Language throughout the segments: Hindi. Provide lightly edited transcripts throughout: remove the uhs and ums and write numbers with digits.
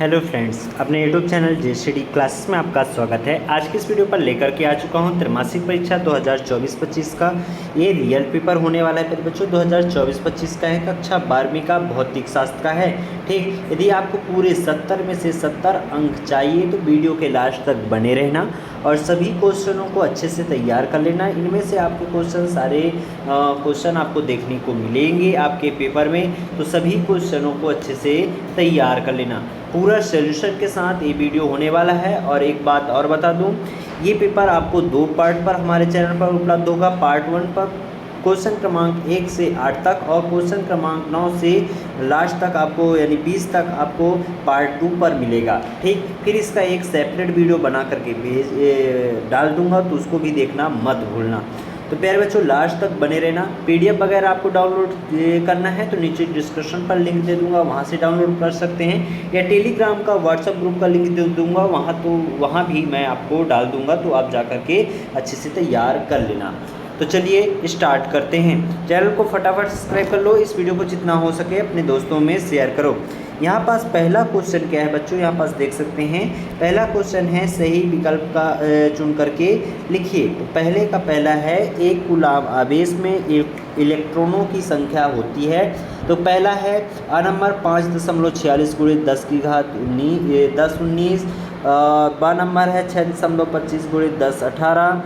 हेलो फ्रेंड्स, अपने यूट्यूब चैनल जेसीडी क्लासेस में आपका स्वागत है। आज की इस वीडियो पर लेकर के आ चुका हूं त्रैमासिक परीक्षा 2024-25 का ये रियल पेपर होने वाला है। मेरे बच्चों 2024-25 का है, कक्षा 12वीं का भौतिक शास्त्र का है। ठीक, यदि आपको पूरे 70 में से 70 अंक चाहिए तो वीडियो के लास्ट तक बने रहना और सभी क्वेश्चनों को अच्छे से तैयार कर लेना। इनमें से आपके क्वेश्चन सारे क्वेश्चन आपको देखने को मिलेंगे आपके पेपर में, तो सभी क्वेश्चनों को अच्छे से तैयार कर लेना। पूरा सोल्यूशन के साथ ये वीडियो होने वाला है। और एक बात और बता दूं, ये पेपर आपको 2 पार्ट पर हमारे चैनल पर उपलब्ध होगा। पार्ट 1 पर क्वेश्चन क्रमांक 1 से 8 तक और क्वेश्चन क्रमांक 9 से लास्ट तक आपको यानी 20 तक आपको पार्ट 2 पर मिलेगा। ठीक, फिर इसका एक सेपरेट वीडियो बना करके डाल दूंगा, तो उसको भी देखना मत भूलना। तो प्यारे बच्चों लास्ट तक बने रहना। पीडीएफ वगैरह आपको डाउनलोड करना है तो नीचे डिस्क्रिप्शन पर लिंक दे दूंगा, वहां से डाउनलोड कर सकते हैं, या टेलीग्राम का व्हाट्सएप ग्रुप का लिंक दे दूंगा, वहाँ भी मैं आपको डाल दूंगा, तो आप जा करके अच्छे से तैयार कर लेना। तो चलिए स्टार्ट करते हैं। चैनल को फटाफट सब्सक्राइब कर लो, इस वीडियो को जितना हो सके अपने दोस्तों में शेयर करो। यहाँ पास पहला क्वेश्चन क्या है बच्चों, यहाँ पास देख सकते हैं। पहला क्वेश्चन है सही विकल्प का चुन करके लिखिए। तो पहले का पहला है एक कूलाम आवेश में इलेक्ट्रॉनों की संख्या होती है। तो पहला है आ नंबर 5.46 × 10 की घात 10-19। ब नंबर है 6.25 × 10 18।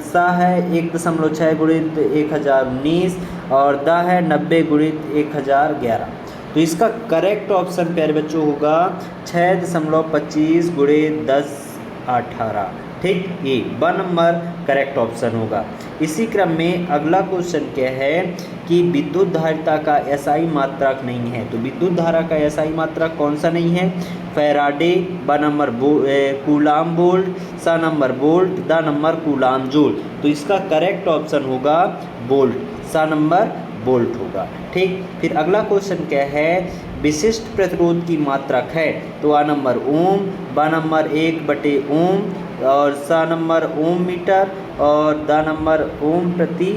सा है 1.6 × 1019 और द है 90 × 1011। तो इसका करेक्ट ऑप्शन प्यारे बच्चों होगा 6.25 × 10 18। ठीक, ये ब नंबर करेक्ट ऑप्शन होगा। इसी क्रम में अगला क्वेश्चन क्या है कि विद्युत धारिता का एसआई मात्रक नहीं है। तो विद्युत धारा का एसआई मात्रक कौन सा नहीं है? फैराडे, ब नंबर कूलाम वोल्ट, स number volt, the number coulomb joule. तो इसका करेक्ट ऑप्शन होगा वोल्ट, स नंबर वोल्ट होगा। ठीक, फिर अगला क्वेश्चन क्या है विशिष्ट प्रतिरोध की मात्रक है। तो आ नंबर ओम, ब नंबर 1/ओम और स नंबर ओम मीटर और द नंबर ओम प्रति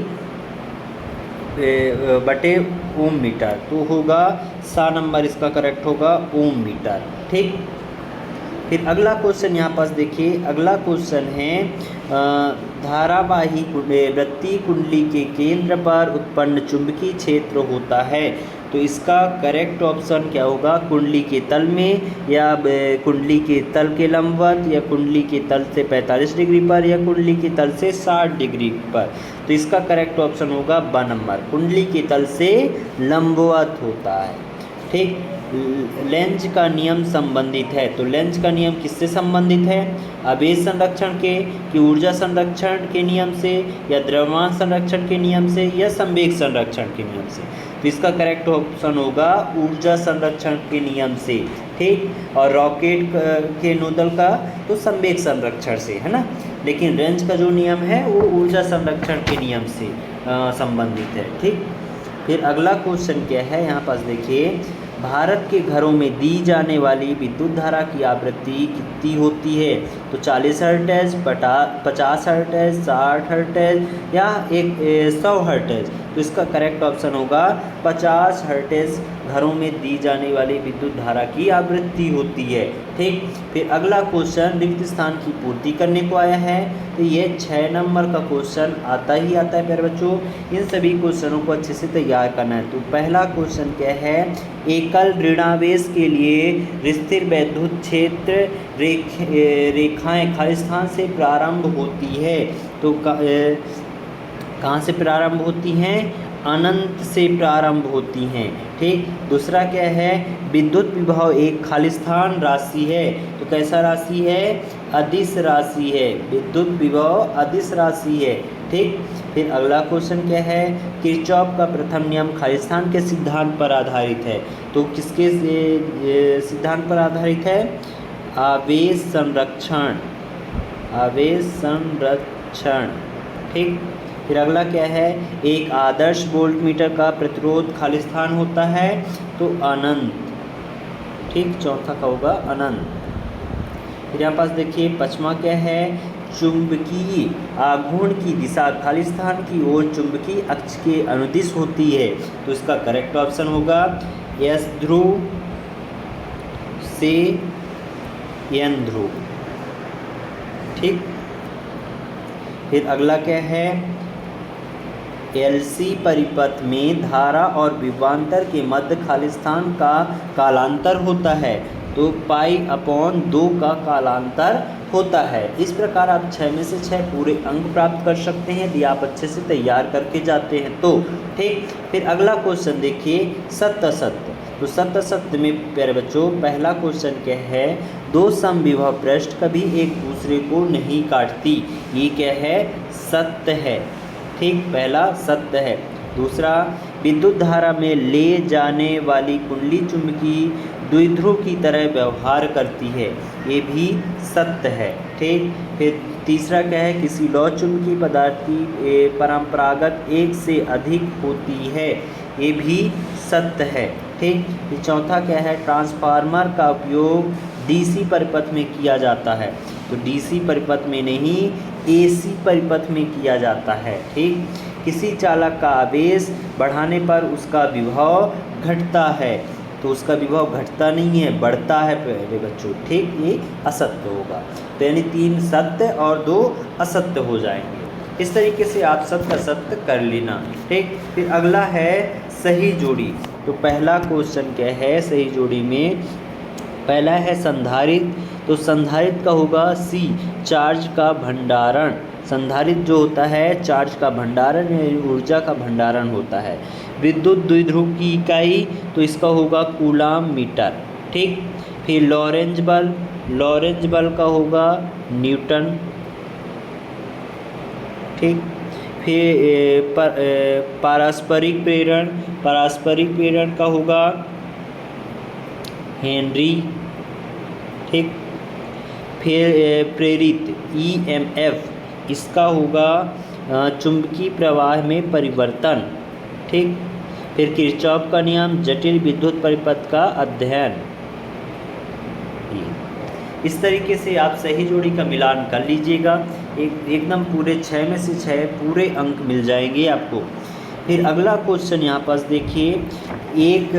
बटे ओम मीटर। तो होगा सा नंबर इसका करेक्ट होगा ओम मीटर। ठीक, फिर अगला क्वेश्चन यहाँ पास देखिए। अगला क्वेश्चन है धारावाही वृत्तीय कुंडली के केंद्र पर उत्पन्न चुंबकीय क्षेत्र होता है। तो इसका करेक्ट ऑप्शन क्या होगा? कुंडली के तल में, या कुंडली के तल के लंबवत, या कुंडली के तल से 45 डिग्री पर, या कुंडली के तल से 60 डिग्री पर। तो इसका करेक्ट ऑप्शन होगा ब नंबर, कुंडली के तल से लंबवत होता है। ठीक, लेंज का नियम संबंधित है। तो लेंज का नियम किससे संबंधित है? आवेश संरक्षण के, कि ऊर्जा संरक्षण के नियम से, या द्रव्यमान संरक्षण के नियम से, या संवेग संरक्षण के नियम से। तो इसका करेक्ट ऑप्शन होगा ऊर्जा संरक्षण के नियम से। ठीक, और रॉकेट के नोजल का तो संवेग संरक्षण से, है ना, लेकिन लेंज का जो नियम है वो ऊर्जा संरक्षण के नियम से संबंधित है। ठीक, फिर अगला क्वेश्चन क्या है यहाँ पास देखिए। भारत के घरों में दी जाने वाली विद्युत धारा की आवृत्ति कितनी होती है? तो 40 हर्ट्ज, 50 हर्ट्ज, 60 हर्ट्ज या 100 हर्ट्ज। तो इसका करेक्ट ऑप्शन होगा 50 हर्ट्ज घरों में दी जाने वाली विद्युत धारा की आवृत्ति होती है। ठीक, फिर अगला क्वेश्चन रिक्त स्थान की पूर्ति करने को आया है। तो ये 6 नंबर का क्वेश्चन आता ही आता है प्यारे बच्चों। इन सभी क्वेश्चनों को अच्छे से तैयार करना है। तो पहला क्वेश्चन क्या है, एकल ऋणावेश के लिए स्थिर वैद्युत क्षेत्र रेखाएं खाली स्थान से प्रारंभ होती है। तो कहाँ से प्रारंभ होती हैं? अनंत से प्रारंभ होती हैं। ठीक, दूसरा क्या है, विद्युत विभव एक खाली स्थान राशि है। तो कैसा राशि है? अदिश राशि है। विद्युत विभव अदिश राशि है। ठीक, फिर अगला क्वेश्चन क्या है, किरचॉफ का प्रथम नियम खाली स्थान के सिद्धांत पर आधारित है। तो किसके सिद्धांत पर आधारित है? आवेश संरक्षण, आवेश संरक्षण। ठीक, फिर अगला क्या है, एक आदर्श वोल्ट मीटर का प्रतिरोध खाली स्थान होता है। तो अनंत। ठीक, चौथा का होगा अनंत। फिर यहाँ पास देखिए पांचवा क्या है, चुंबकीय आघूर्ण की दिशा खाली स्थान की ओर चुंबकीय अक्ष के अनुदिश होती है। तो इसका करेक्ट ऑप्शन होगा एस ध्रुव, से एन ध्रुव। ठीक, फिर अगला क्या है, एलसी परिपथ में धारा और विभवांतर के मध्य खालिस्तान का कालांतर होता है, तो पाई/2 का कालांतर होता है। इस प्रकार आप 6 में से 6 पूरे अंक प्राप्त कर सकते हैं यदि आप अच्छे से तैयार करके जाते हैं तो। ठीक, फिर अगला क्वेश्चन देखिए, सत्य असत्य। तो सत्य असत्य में प्यारे बच्चों पहला क्वेश्चन क्या है, दो समविभव पृष्ठ कभी एक दूसरे को नहीं काटती, ये क्या है, सत्य है। ठीक, पहला सत्य है। दूसरा, विद्युत धारा में ले जाने वाली कुंडली चुंबकीय द्विध्रुव की तरह व्यवहार करती है, ये भी सत्य है। ठीक, फिर तीसरा क्या है, किसी लौह चुंबकीय पदार्थ की परंपरागत एक से अधिक होती है, ये भी सत्य है। ठीक, फिर चौथा क्या है, ट्रांसफार्मर का उपयोग डीसी परिपथ में किया जाता है, तो डीसी परिपथ में नहीं एसी परिपथ में किया जाता है। ठीक, किसी चालक का आवेश बढ़ाने पर उसका विभव घटता है, तो उसका विभव घटता नहीं है, बढ़ता है प्यारे बच्चों। ठीक, ये असत्य होगा, तो यानी 3 सत्य और 2 असत्य हो जाएंगे। इस तरीके से आप सत्य असत्य कर लेना। ठीक, फिर अगला है सही जोड़ी। तो पहला क्वेश्चन क्या है, सही जोड़ी में पहला है संधारित्र, तो संधारित्र का होगा सी, चार्ज का भंडारण। संधारित्र जो होता है चार्ज का भंडारण या ऊर्जा का भंडारण होता है। विद्युत द्विध्रुव की इकाई, तो इसका होगा कूलाम मीटर। ठीक, फिर लॉरेंज बल का होगा न्यूटन। ठीक, फिर पारस्परिक प्रेरण का होगा हेनरी। ठीक, फिर प्रेरित ईएमएफ, इसका होगा चुंबकीय प्रवाह में परिवर्तन। ठीक, फिर किरचॉफ का नियम, जटिल विद्युत परिपथ का अध्ययन। इस तरीके से आप सही जोड़ी का मिलान कर लीजिएगा, एकदम पूरे 6 में से 6 पूरे अंक मिल जाएंगे आपको। फिर अगला क्वेश्चन यहाँ पास देखिए, एक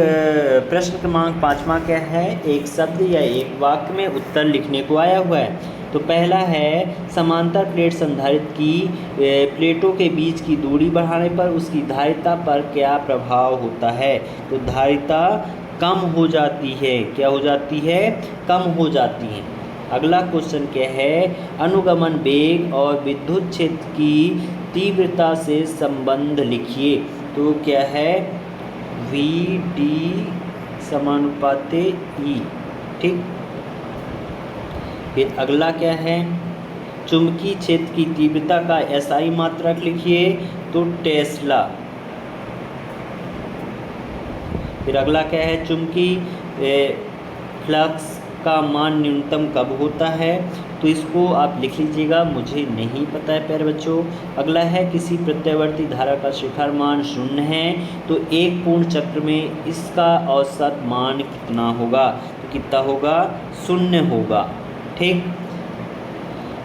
प्रश्न क्रमांक 5वां क्या है, एक शब्द या एक वाक्य में उत्तर लिखने को आया हुआ है। तो पहला है, समांतर प्लेट संधारित्र की प्लेटों के बीच की दूरी बढ़ाने पर उसकी धारिता पर क्या प्रभाव होता है। तो धारिता कम हो जाती है, क्या हो जाती है, कम हो जाती है। अगला क्वेश्चन क्या है, अनुगमन वेग और विद्युत क्षेत्र की तीव्रता से संबंध लिखिए। तो क्या है, VD समानुपाते E। ठीक, फिर अगला क्या है, चुंबकीय क्षेत्र की तीव्रता का SI मात्रक लिखिए, तो टेस्ला। फिर अगला क्या है, चुंबकीय फ्लक्स का मान न्यूनतम कब होता है। तो इसको आप लिख लीजिएगा, मुझे नहीं पता है प्यारे बच्चों। अगला है, किसी प्रत्यावर्ती धारा का शिखर मान 0 है, तो एक पूर्ण चक्र में इसका औसत मान कितना होगा। तो कितना होगा, 0 होगा। ठीक,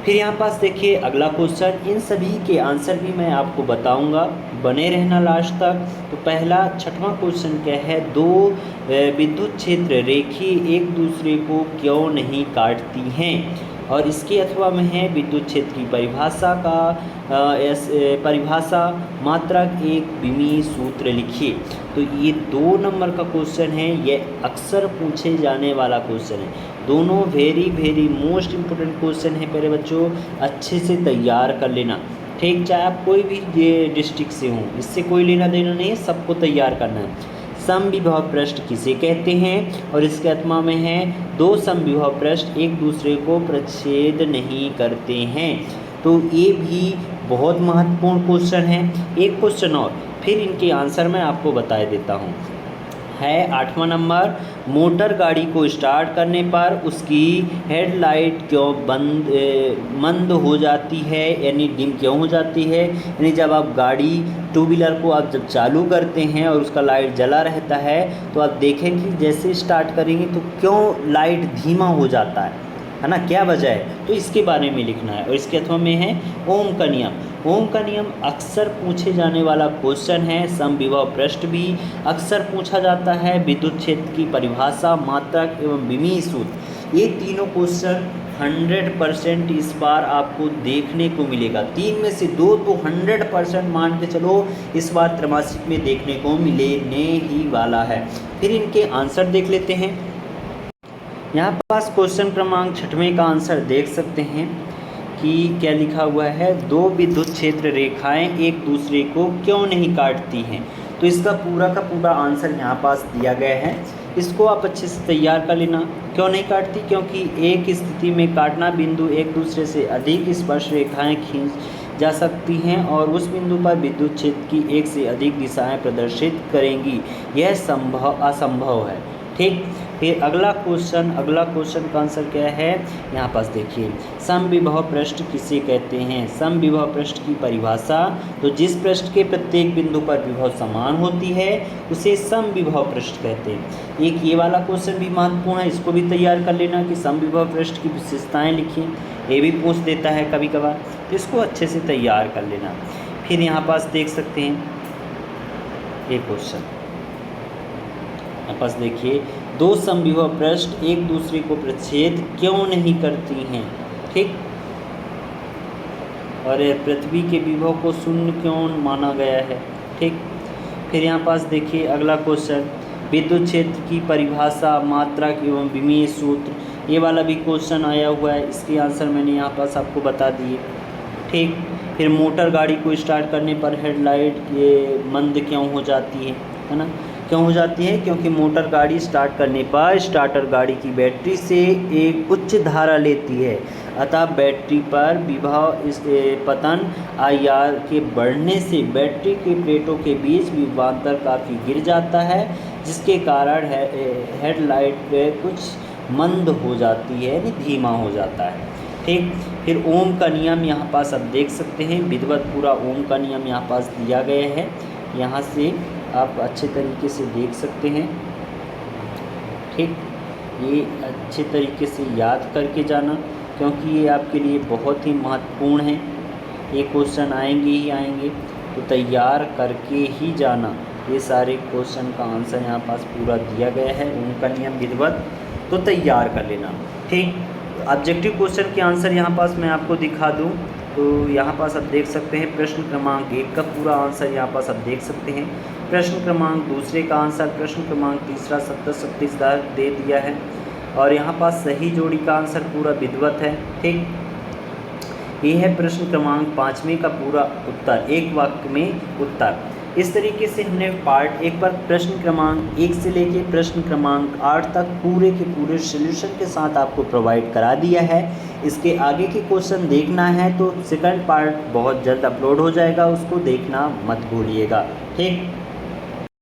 फिर यहाँ पास देखिए अगला क्वेश्चन, इन सभी के आंसर भी मैं आपको बताऊंगा, बने रहना लास्ट तक। तो पहला 6वां क्वेश्चन क्या है, दो विद्युत क्षेत्र रेखीय एक दूसरे को क्यों नहीं काटती हैं। और इसके अथवा में है, विद्युत क्षेत्र की परिभाषा मात्रक एक विमीय सूत्र लिखिए। तो ये 2 नंबर का क्वेश्चन है, ये अक्सर पूछे जाने वाला क्वेश्चन है। दोनों वेरी मोस्ट इम्पोर्टेंट क्वेश्चन है प्यारे बच्चों, अच्छे से तैयार कर लेना। ठीक, चाहे आप कोई भी डिस्ट्रिक्ट से हों, इससे कोई लेना देना नहीं है, सबको तैयार करना है। समविभव पृष्ठ किसे कहते हैं, और इसके आत्मा में है, 2 समविभव पृष्ठ एक दूसरे को प्रच्छेद नहीं करते हैं। तो ये भी बहुत महत्वपूर्ण क्वेश्चन है। एक क्वेश्चन और, फिर इनके आंसर मैं आपको बता देता हूँ। है 8वां नंबर, मोटर गाड़ी को स्टार्ट करने पर उसकी हेडलाइट क्यों मंद हो जाती है, यानी डिम क्यों हो जाती है। यानी जब आप गाड़ी 2 व्हीलर को आप जब चालू करते हैं और उसका लाइट जला रहता है, तो आप देखें कि जैसे स्टार्ट करेंगे तो क्यों लाइट धीमा हो जाता है। है ना, क्या वजह है, तो इसके बारे में लिखना है। और इसके अथवा में है ओम का नियम। ओम का नियम अक्सर पूछे जाने वाला क्वेश्चन है। समविभव प्रश्न भी अक्सर पूछा जाता है। विद्युत क्षेत्र की परिभाषा, मात्रक एवं विमीय सूत्र, ये तीनों क्वेश्चन 100% इस बार आपको देखने को मिलेगा। 3 में से 2 तो 100% मान के चलो इस बार त्रैमासिक में देखने को मिलने ही वाला है। फिर इनके आंसर देख लेते हैं। यहाँ पास क्वेश्चन क्रमांक 6वें का आंसर देख सकते हैं कि क्या लिखा हुआ है, 2 विद्युत क्षेत्र रेखाएं एक दूसरे को क्यों नहीं काटती हैं। तो इसका पूरा का पूरा आंसर यहाँ पास दिया गया है। इसको आप अच्छे से तैयार कर लेना। क्यों नहीं काटती, क्योंकि एक स्थिति में काटना बिंदु एक दूसरे से अधिक स्पर्श रेखाएं खींच जा सकती हैं और उस बिंदु पर विद्युत क्षेत्र की एक से अधिक दिशाएं प्रदर्शित करेंगी। यह असंभव है। ठीक, फिर अगला क्वेश्चन का आंसर क्या है, यहाँ पास देखिए, समविभव पृष्ठ किसे कहते हैं। समविभव पृष्ठ की परिभाषा, तो जिस पृष्ठ के प्रत्येक बिंदु पर विभव समान होती है उसे समविभव पृष्ठ कहते हैं। एक ये वाला क्वेश्चन भी महत्वपूर्ण है, इसको भी तैयार कर लेना कि समविभव पृष्ठ की विशेषताएं लिखिए। ये भी पूछ देता है कभी कभार, तो इसको अच्छे से तैयार कर लेना। फिर यहाँ पास देख सकते हैं ये क्वेश्चन, यहाँ पास देखिए, 2 समविभव पृष्ठ एक दूसरे को प्रतिच्छेद क्यों नहीं करती हैं। ठीक, और पृथ्वी के विभव को शून्य क्यों माना गया है। ठीक, फिर यहाँ पास देखिए अगला क्वेश्चन, विद्युत क्षेत्र की परिभाषा, मात्रक एवं विमीय सूत्र, ये वाला भी क्वेश्चन आया हुआ है। इसके आंसर मैंने यहाँ पास आपको बता दिए। ठीक, फिर मोटर गाड़ी को स्टार्ट करने पर हेडलाइट ये मंद क्यों हो जाती है ना, क्यों हो जाती है, क्योंकि मोटर गाड़ी स्टार्ट करने पर स्टार्टर गाड़ी की बैटरी से एक उच्च धारा लेती है, अतः बैटरी पर विभव इस पतन IR के बढ़ने से बैटरी के प्लेटों के बीच विभवांतर काफ़ी गिर जाता है, जिसके कारण हेडलाइट कुछ मंद हो जाती है, यानी धीमा हो जाता है। ठीक, फिर ओम का नियम यहाँ पास आप देख सकते हैं, विधिवत पूरा ओम का नियम यहाँ पास दिया गया है। यहाँ से आप अच्छे तरीके से देख सकते हैं। ठीक, ये अच्छे तरीके से याद करके जाना, क्योंकि ये आपके लिए बहुत ही महत्वपूर्ण है। ये क्वेश्चन आएंगे ही आएंगे, तो तैयार करके ही जाना। ये सारे क्वेश्चन का आंसर यहाँ पास पूरा दिया गया है, उनका नियम विधिवत, तो तैयार कर लेना। ठीक, ऑब्जेक्टिव क्वेश्चन के आंसर यहाँ पास मैं आपको दिखा दूँ, तो यहाँ पास आप देख सकते हैं प्रश्न क्रमांक 1 का पूरा आंसर यहाँ पास आप देख सकते हैं। प्रश्न क्रमांक 2 का आंसर, प्रश्न क्रमांक 3 27 दे दिया है, और यहाँ पास सही जोड़ी का आंसर पूरा विधिवत है। ठीक, ये है प्रश्न क्रमांक 5 का पूरा उत्तर, एक वाक्य में उत्तर। इस तरीके से हमने पार्ट 1 पर प्रश्न क्रमांक 1 से लेके प्रश्न क्रमांक 8 तक पूरे के पूरे सॉल्यूशन के साथ आपको प्रोवाइड करा दिया है। इसके आगे के क्वेश्चन देखना है तो सेकंड पार्ट बहुत जल्द अपलोड हो जाएगा, उसको देखना मत भूलिएगा। ठीक।